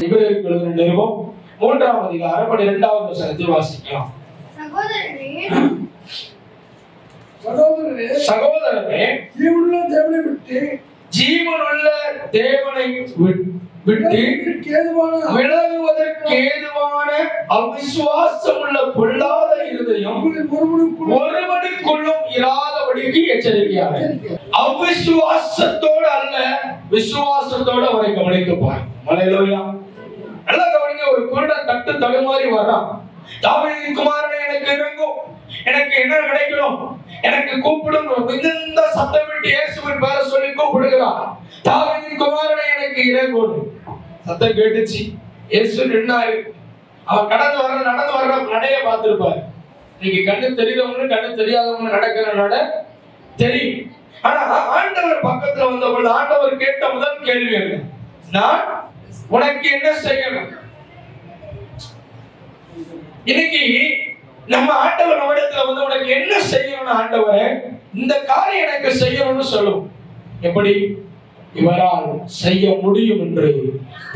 எபிரேயருக்கு எழுதின நிருபம் 3ஆம் அதிகாரம் 12வது வசனத்தை வாசிக்கலாம். சகோதரரே ஜீவனுள்ள தேவனை விட்டு விலகுவதற்கு ஏதுவான அவிசுவாசம் உள்ள பொல்லாத இருதயம் ஒருவனுக்குள்ளும் இராதபடிக்கு எச்சரிக்கையாக. அவிசுவாசத்தோடு அல்ல, விசுவாசத்தோடு அவரை கவனித்துப்பார். அல்லேலூயா. நல்லா கவனிங்க. ஒரு குருடன் தட்டு தடுமாறி வர்றான். தாவீதின் குமாரனே எனக்கு இறங்கும், எனக்கு என்ன கிடைக்கணும், எனக்கு கூப்பிடும். மிகுந்த சத்தம் விட்டு இயேசுவின் பேரை சொல்லி கூப்பிடுகிறான். தாவீதின் குமாரனே எனக்கு இறங்கும். சத்தம் கேட்டுச்சு. இயேசு நின்னாரு. அவன் நடந்து வர்ற நடைய பார்த்திருப்பாரு. நீங்க கண்ணு தெரியாதவங்க கண்ணு தெரியாதவங்க நடக்கிற நட தெரியும். ஆனா ஆண்டவர் பக்கத்துல வந்த பொழுது ஆண்டவர் கேட்ட முதல் கேள்வி என்ன? நான் உனக்கு என்ன செய்யணும்? இன்னைக்கு நம்ம ஆண்டவர் நம்மிடத்துல வந்து உனக்கு என்ன செய்யணும் ஆண்டவரே, இந்த காரியம் எனக்கு செய்யணும்னு சொல்லும். எப்படி? இவரால் செய்ய முடியும் என்று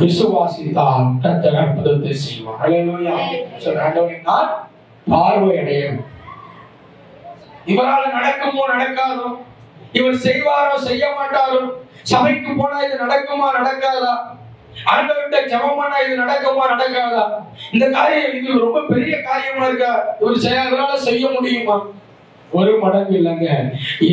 விசுவாசித்தால் கர்த்தர் அற்புதத்தை செய்வார். அல்லேலூயா. ஆண்டவரே நான் பார்வை அடையணும். இவரால் நடக்குமோ நடக்காதோ, இவர் செய்வாரோ செய்ய மாட்டாரோ, சபைக்கு போனா இது நடக்குமா நடக்காதா, ஆண்டவர்கிட்ட ஜெபம் பண்ணா இது நடக்குமா நடக்காதா, இந்த காரியம் இது ரொம்ப பெரிய காரியமா இருக்கா, இவர் செய்யாதனால செய்ய முடியுமா? ஒரு மடங்கு இல்லைங்க,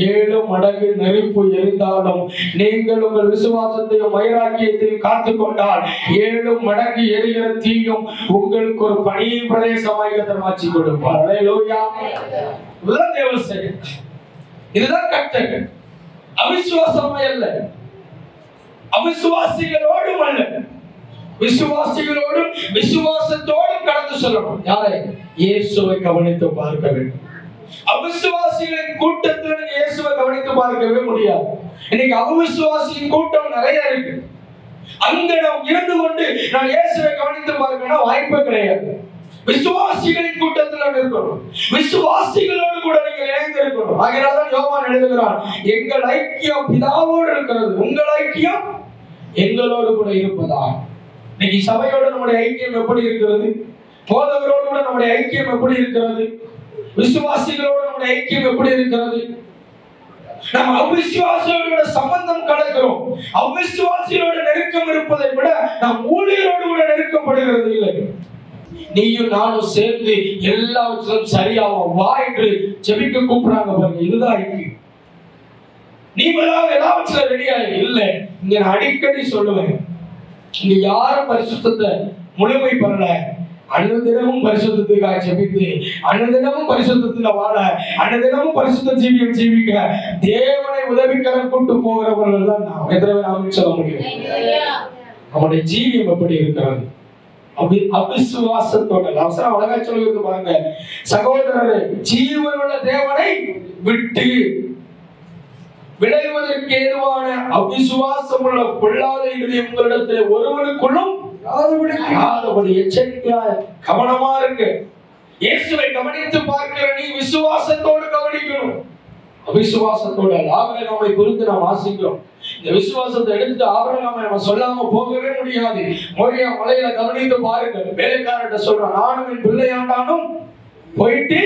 7 மடங்கு நெருப்பு எரிந்தாலும் நீங்கள் உங்கள் விசுவாசத்தையும் வைராக்கியத்தையும் காத்துக் கொண்டால் 7 மடங்கு எரிகிற தீயும் உங்களுக்கு ஒரு பனி பிரதேசமாய் கர்த்தர் மாற்றி கொடுப்பார். அல்லேலூயா. இதுதான் தேவ செயல். இதுதான் கர்த்தர். அவிசுவாசமே அல்ல, அவிசுவாசிகளோடும் அல்ல, விசுவாசிகளோடும் விசுவாசத்தோடும் கடந்து செல்லணும். யாரை? இயேசுவை கவனித்து பார்க்க வேண்டும். அவிசுவாசிகளின் கூட்டத்தில் நீங்க இயேசுவை கவனித்து பார்க்கவே முடியாது. இன்னைக்கு அவிசுவாசியின் கூட்டம் நிறைய இருக்கு. அங்க நாம் இருந்து கொண்டு நான் இயேசுவை கவனித்து பார்க்கணும் வாய்ப்பே கிடையாது. விசுவாசிகளின் கூட்டத்தில் இருக்கணும், விசுவாசிகளோடு கூட நீங்கள் இணைந்து இருக்கணும். ஆகையால்தான் யோவான் எழுதுகிறான், எங்கள் ஐக்கியம் பிதாவோடு இருக்கிறது, உங்கள் ஐக்கியம் எங்களோடு கூட இருப்பதா. இன்னைக்கு சபையோடு நம்முடைய ஐக்கியம் எப்படி இருக்கிறது? போதவரோடு கூட நம்முடைய ஐக்கியம் எப்படி இருக்கிறது? விசுவாசிகளோடு நம்முடைய ஐக்கியம் எப்படி இருக்கிறது? நம்ம அவிசுவாசிகளோட சம்பந்தம் கலக்கிறோம். அவிசுவாசிகளோட நெருக்கம் இருப்பதை விட நாம் ஊழியரோடு கூட நெருக்கப்படுகிறது இல்லை. நீயும் நானும் சேர்ந்து எல்லாவற்றிலும் சரியாகும் வா என்று ஜெபிக்க கூப்பிடுறாங்க பாருங்க. இதுதான் ஐக்கியம். நீ எல்லாவற்றிலும் ரெடியாக இல்லை. இங்க நான் அடிக்கடி சொல்லுவேன், இங்க யாரும் பரிசுத்தத்தை முழுமை பெறல. அனுதினமும் பரிசுத்தத்துக்காக ஜெபித்து, அனுதினமும் பரிசுத்தத்துல வாழ, அனுதினமும் பரிசுத்த ஜீவியம் ஜீவிக்க தேவனை உதவிக்கரம் கொண்டு போகிறவர்கள் தான் நாம். எத்தனை நாம சொல்ல முடியும்? அவனுடைய ஜீவியம் எப்படி இருக்கிறது? அவிசுவாசத்தோட அவசரம் அழகா சொல்லுவது பாருங்க. சகோதரரே ஜீவனுள்ள தேவனை விட்டு விலகுவதற்கு ஏதுவான அவிசுவாசம் உள்ள பொல்லாத இருதயம் உங்களிடத்தில் ஒருவனுக்குள்ளும் எச்சரிக்கையா கவனமா இருக்கு. இயேசுவை கவனித்து பார்க்கிற நீ விசுவாசத்தோடு கவனிக்கணும். அவிசுவாசத்தோட ஆபிரகாமை குறித்து நாம் வாசிக்கிறோம். இந்த விசுவாசத்தை எடுத்து ஆபிரகாமை நம்ம சொல்லாம போகவே முடியாது. மோரியா மலையில கவனித்து பாருங்க. வேலைக்காரர்கிட்ட சொல்றான், நானும் என் பிள்ளையாண்டானும் போயிட்டு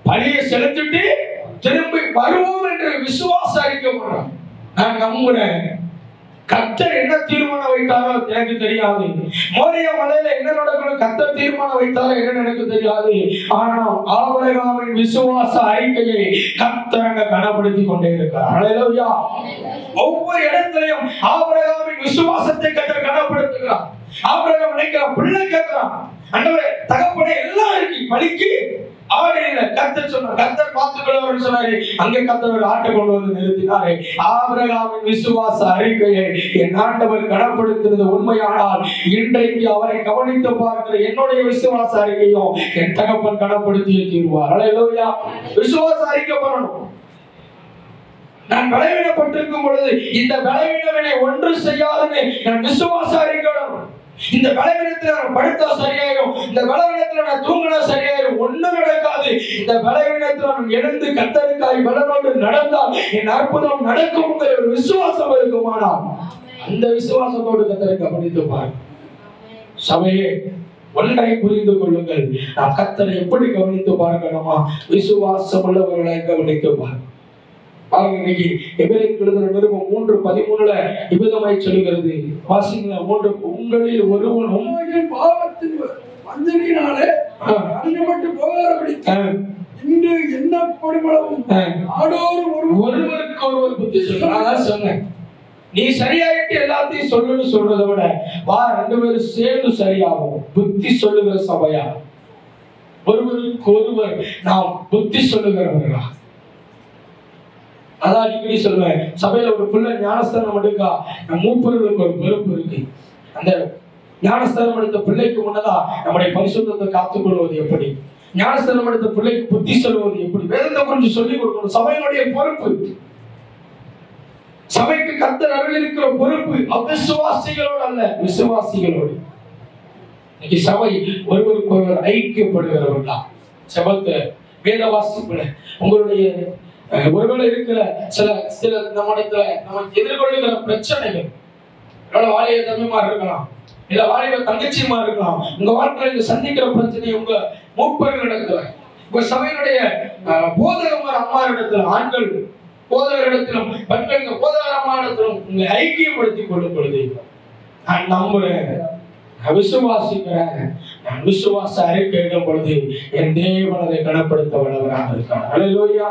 பலியை செலுத்திட்டு திரும்பி வருவோம் என்று விசுவாச அறிக்கை பண்றான். நான் நம்புறேன். கர்த்தர் என்ன தீர்மானம் வைத்தாரோ எனக்கு தெரியாது. மோரியா மலையில என்ன நடக்கணும் கர்த்தர் தீர்மானம் வைத்தாரோ என்னன்னு எனக்கு தெரியாது. ஆனால் ஆபிரகாமின் விசுவாச அறிக்கையை கர்த்தர் அங்க கனப்படுத்தி கொண்டே இருக்கிறார். அல்லேலூயா. ஒவ்வொரு இடத்திலையும் ஆபிரகாமின் விசுவாசத்தை கர்த்தர் கனப்படுத்துகிறார். ஆபிரகாம் நினைக்கிறான், பிள்ளை கேட்கிறான், ஆண்டவரே தகப்பனே எல்லாம் இருக்கு, பலிக்கு ஆடு இல்லை. கர்த்தர் சொன்னார், கர்த்தர் பார்த்துக்கொள்வார் சொன்னாரு. அங்கே கர்த்தர் ஒரு ஆட்டை கொண்டு வந்து நிறுத்தினாரே. ஆபிரகாமின் விசுவாச அறிக்கையை என் ஆண்டவர் கனப்படுத்தினது உண்மையானால் இன்றைக்கு அவரை கவனித்து பார்க்கிற என்னுடைய விசுவாச அறிக்கையும் என் தகப்பன் கனப்படுத்தியே தீர்வார். அல்லேலூயா. விசுவாச அறிக்கை பண்ணணும். நான் பலவீனப்பட்டிருக்கும் பொழுது இந்த பலவீனவினை ஒன்று செய்யாதுன்னு நான் விசுவாச அறிக்கணும். இந்த பலவீனத்துல நான் படுத்தா சரியாயிரும், இந்த பலவீனத்துல நான் தூங்கினா சரியாயிரும், ஒண்ணும் நடக்காது. இந்த பலவீனத்துல நான் எழுந்து கர்த்தருக்காய் பலனோடு நடந்தால் என் அற்புதம் நடக்கும்ங்கிற ஒரு விசுவாசம் இருக்குமானால் அந்த விசுவாசத்தோடு கர்த்தரை கவனித்து பாருங்க. சபையே, ஒன்றை புரிந்து கொள்ளுங்கள். நாம் கர்த்தரை எப்படி கவனித்து பார்க்கணுமா? விசுவாசம் உள்ளவர்களை கவனித்து பாருங்க. இன்னைக்கு எபிரேயருக்கு எழுதின நிருபம் 3:13 இவ்விதமாய் சொல்கிறது. வாசிங்களா? உங்களில் ஒருவனும் பாவத்தின் வஞ்சனையினாலே அழிக்கப்பட்டு போகாதபடி இன்று எண்ணப்படுமளவும் ஒருவருக்கு ஒருவர் புத்தி சொல்லுங்க. அதான் சொன்னேன், நீ சரியாயிட்டு எல்லாத்தையும் சொல்லுன்னு சொல்றதை விட வா 2 பேரும் சேர்ந்து சரியாகும். புத்தி சொல்லுகிற சபையா, ஒருவருக்கு ஒருவர் நாம் புத்தி சொல்லுகிறவர்களா. அதான் அடிக்கடி சொல்லுவேன், சபையில ஒரு பிள்ளை ஞானஸ்தானம் எடுக்கா, மூப்பர்களுக்கு ஒரு பொறுப்பு இருக்கு. அந்த ஞானஸ்தானம் எடுத்த பிள்ளைக்கு முன்னதா நம்முடைய பரிசுத்தத்தை காத்துக்கொள்வது எப்படி, ஞானஸ்தானம் எடுத்த பிள்ளைக்கு புத்தி சொல்வது எப்படி, வேதத்தை கொஞ்சம் சொல்லிக் கொடுக்கணும். சபையினுடைய பொறுப்பு, சபைக்கு கர்த்தர் அருள் இருக்கிற பொறுப்பு அவிசுவாசிகளோடு அல்ல, விசுவாசிகளோடு. இன்னைக்கு சபை ஒருவருக்கு ஒருவர் ஐக்கியப்படுகிறவர்களா? செபத்தை வேத வாசிப்புல உங்களுடைய ஒருவேளை இருக்கிற சில நம்மிடத்துல நம்ம எதிர்கொள்ளுகிற பிரச்சனைகள், வாலிப தம்பிமார் இருக்கலாம், இல்ல வாலிப தங்கச்சிமார் இருக்கலாம். உங்க வாழ்க்கையில சந்திக்கிற பிரச்சனை உங்க மூப்பர்கள் இடத்துல, உங்க சபையினுடைய போதகமார் அம்மா இடத்துல, ஆண்கள் போதகர் இடத்திலும் பெண்கள் போதகர் அம்மா இடத்திலும் உங்களை ஐக்கியப்படுத்திக் கொள்ளும் பொழுது நான் நம்புறேன், விசுவாசிக்கிறேன், நான் விசுவாச அறிக்கையிடும் பொழுது என் தேவன் அதை கனப்படுத்த வல்லவராக இருக்கிறார். அல்லேலூயா.